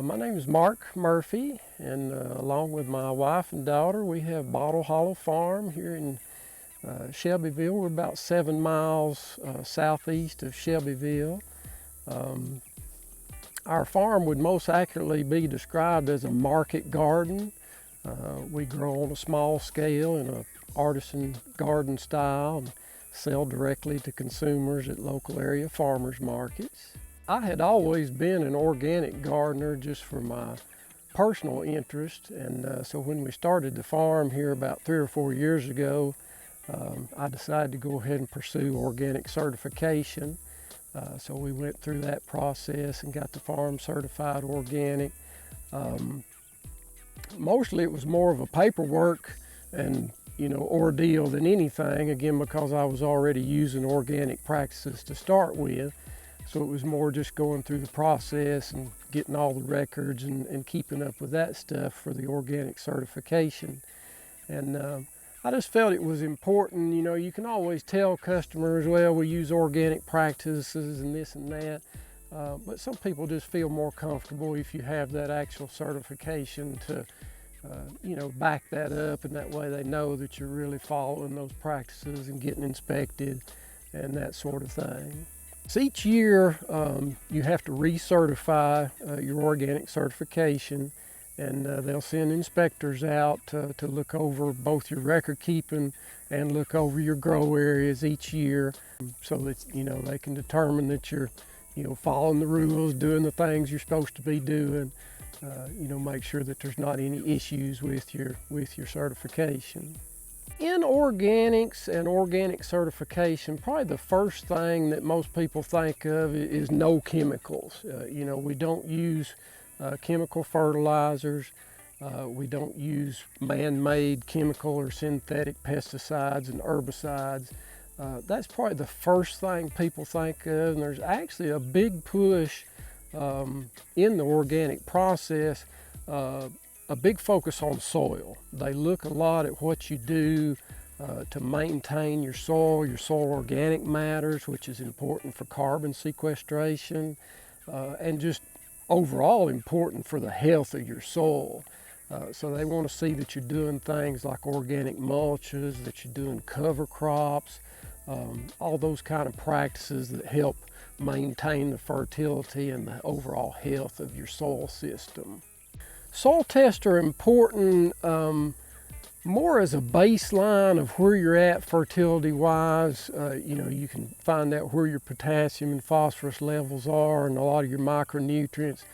My name is Mark Murphy, and along with my wife and daughter, we have Bottle Hollow Farm here in Shelbyville. We're about 7 miles southeast of Shelbyville. Our farm would most accurately be described as a market garden. We grow on a small scale in an artisan garden style and sell directly to consumers at local area farmers markets. I had always been an organic gardener just for my personal interest, and so when we started the farm here about 3 or 4 years ago, I decided to go ahead and pursue organic certification. So we went through that process and got the farm certified organic. Mostly it was more of a paperwork and ordeal than anything, again because I was already using organic practices to start with. So it was more just going through the process and getting all the records and keeping up with that stuff for the organic certification. And I just felt it was important. You can always tell customers, well, we use organic practices and this and that, but some people just feel more comfortable if you have that actual certification to back that up, and that way they know that you're really following those practices and getting inspected and that sort of thing. So each year you have to recertify your organic certification, and they'll send inspectors out to look over both your record keeping and look over your grow areas each year, so that they can determine that you're following the rules, doing the things you're supposed to be doing. Make sure that there's not any issues with your certification. In organics and organic certification, probably the first thing that most people think of is no chemicals. We don't use chemical fertilizers. We don't use man-made chemical or synthetic pesticides and herbicides. That's probably the first thing people think of, and there's actually a big push in the organic process, a big focus on soil. They look a lot at what you do to maintain your soil organic matters, which is important for carbon sequestration, and just overall important for the health of your soil. So they want to see that you're doing things like organic mulches, that you're doing cover crops, all those kind of practices that help maintain the fertility and the overall health of your soil system. Soil tests are important more as a baseline of where you're at fertility-wise. You can find out where your potassium and phosphorus levels are and a lot of your micronutrients.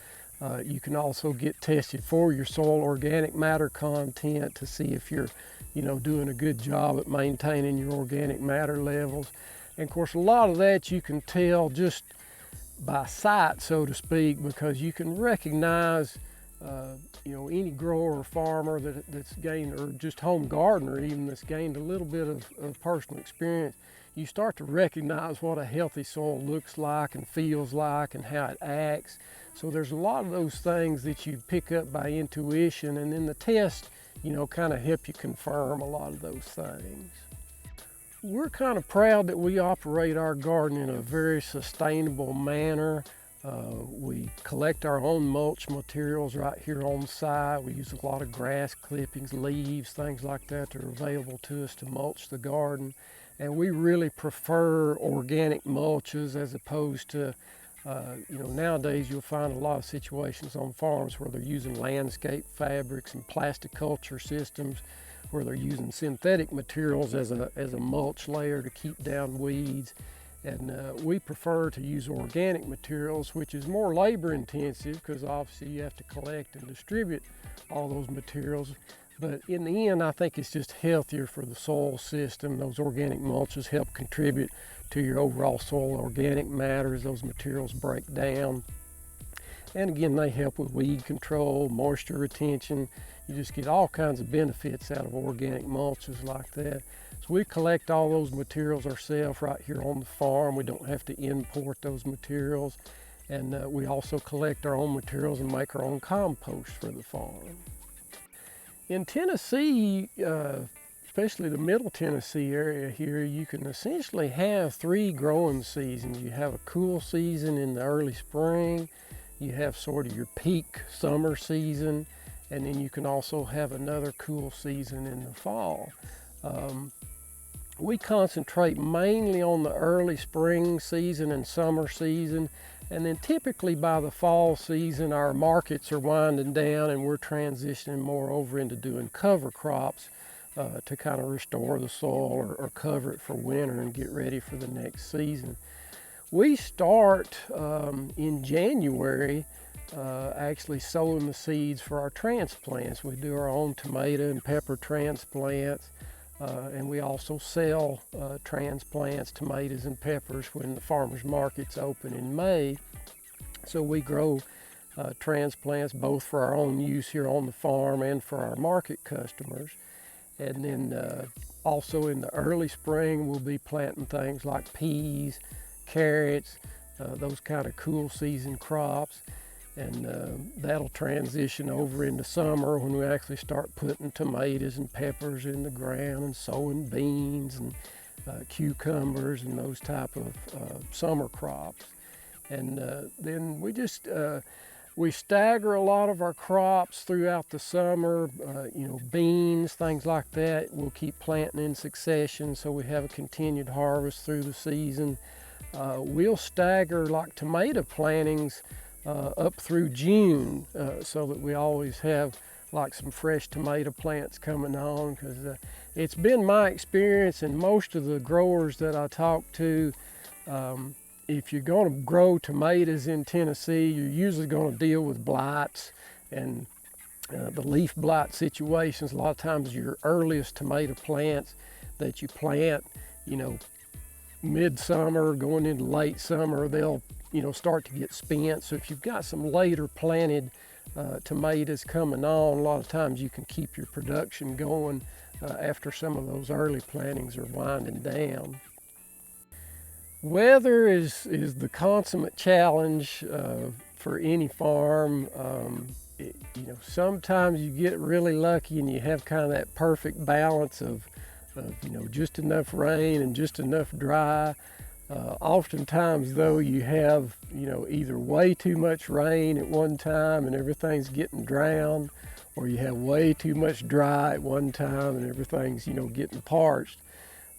You can also get tested for your soil organic matter content to see if you're doing a good job at maintaining your organic matter levels. And of course, a lot of that you can tell just by sight, so to speak, because you can recognize any grower or farmer that's gained, or just home gardener even, that's gained a little bit of personal experience. You start to recognize what a healthy soil looks like and feels like and how it acts. So there's a lot of those things that you pick up by intuition, and then the test kind of help you confirm a lot of those things. We're kind of proud that we operate our garden in a very sustainable manner. We collect our own mulch materials right here on site. We use a lot of grass clippings, leaves, things like that are available to us to mulch the garden. And we really prefer organic mulches as opposed to, nowadays you'll find a lot of situations on farms where they're using landscape fabrics and plastic culture systems, where they're using synthetic materials as a mulch layer to keep down weeds. And we prefer to use organic materials, which is more labor intensive because obviously you have to collect and distribute all those materials. But in the end, I think it's just healthier for the soil system. Those organic mulches help contribute to your overall soil organic matter as those materials break down. And again, they help with weed control, moisture retention. You just get all kinds of benefits out of organic mulches like that. So we collect all those materials ourselves right here on the farm. We don't have to import those materials. And we also collect our own materials and make our own compost for the farm. In Tennessee, especially the Middle Tennessee area here, you can essentially have 3 growing seasons. You have a cool season in the early spring, You have sort of your peak summer season, and then you can also have another cool season in the fall. We concentrate mainly on the early spring season and summer season, and then typically by the fall season our markets are winding down and we're transitioning more over into doing cover crops to kind of restore the soil or cover it for winter and get ready for the next season. We start in January actually sowing the seeds for our transplants. We do our own tomato and pepper transplants. And we also sell transplants, tomatoes and peppers when the farmers market's open in May. So we grow transplants both for our own use here on the farm and for our market customers. And then also in the early spring we'll be planting things like peas, carrots, those kind of cool season crops. And that'll transition over into summer when we actually start putting tomatoes and peppers in the ground and sowing beans and cucumbers and those type of summer crops. And then we stagger a lot of our crops throughout the summer. Beans, things like that, we'll keep planting in succession so we have a continued harvest through the season. We'll stagger like tomato plantings up through June so that we always have like some fresh tomato plants coming on, because it's been my experience and most of the growers that I talk to, if you're going to grow tomatoes in Tennessee, you're usually going to deal with blights and the leaf blight situations. A lot of times your earliest tomato plants that you plant, midsummer going into late summer, they'll start to get spent. So if you've got some later planted tomatoes coming on, a lot of times you can keep your production going after some of those early plantings are winding down. Weather is the consummate challenge for any farm. Sometimes you get really lucky and you have kind of that perfect balance of just enough rain and just enough dry. Oftentimes though you have either way too much rain at one time and everything's getting drowned, or you have way too much dry at one time and everything's getting parched.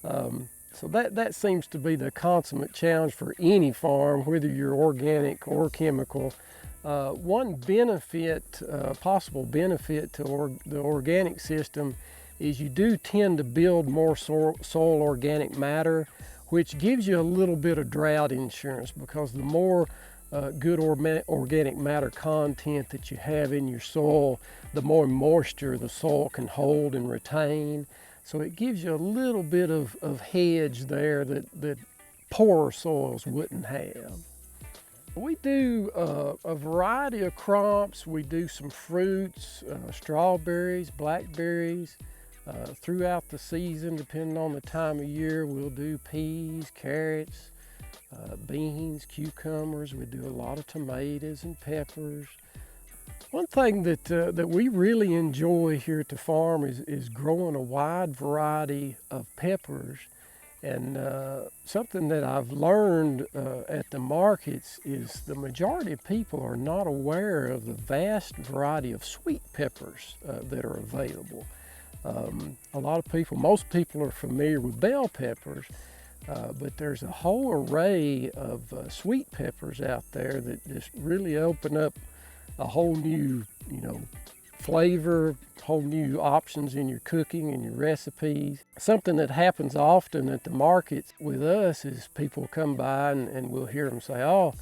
So that seems to be the consummate challenge for any farm, whether you're organic or chemical. One possible benefit to the organic system is you do tend to build more soil organic matter, which gives you a little bit of drought insurance, because the more good organic matter content that you have in your soil, the more moisture the soil can hold and retain. So it gives you a little bit of hedge there that poorer soils wouldn't have. We do a variety of crops. We do some fruits, strawberries, blackberries. Throughout the season, depending on the time of year, we'll do peas, carrots, beans, cucumbers. We do a lot of tomatoes and peppers. One thing that we really enjoy here at the farm is growing a wide variety of peppers. And something that I've learned at the markets is the majority of people are not aware of the vast variety of sweet peppers that are available. Most people are familiar with bell peppers, but there's a whole array of sweet peppers out there that just really open up a whole new, flavor, whole new options in your cooking and your recipes. Something that happens often at the markets with us is people come by and we'll hear them say, "Oh,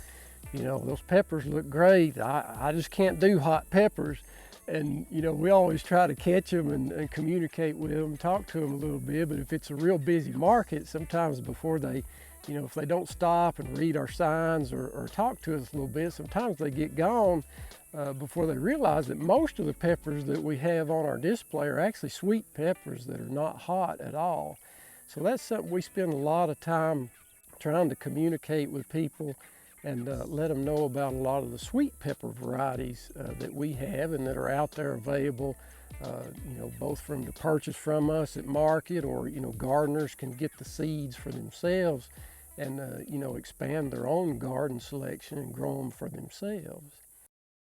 those peppers look great. I just can't do hot peppers." And we always try to catch them and communicate with them, talk to them a little bit. But if it's a real busy market, sometimes before they, if they don't stop and read our signs or talk to us a little bit, sometimes they get gone before they realize that most of the peppers that we have on our display are actually sweet peppers that are not hot at all. So that's something we spend a lot of time trying to communicate with people and let them know about a lot of the sweet pepper varieties that we have and that are out there available, both to purchase from us at market, or gardeners can get the seeds for themselves and expand their own garden selection and grow them for themselves.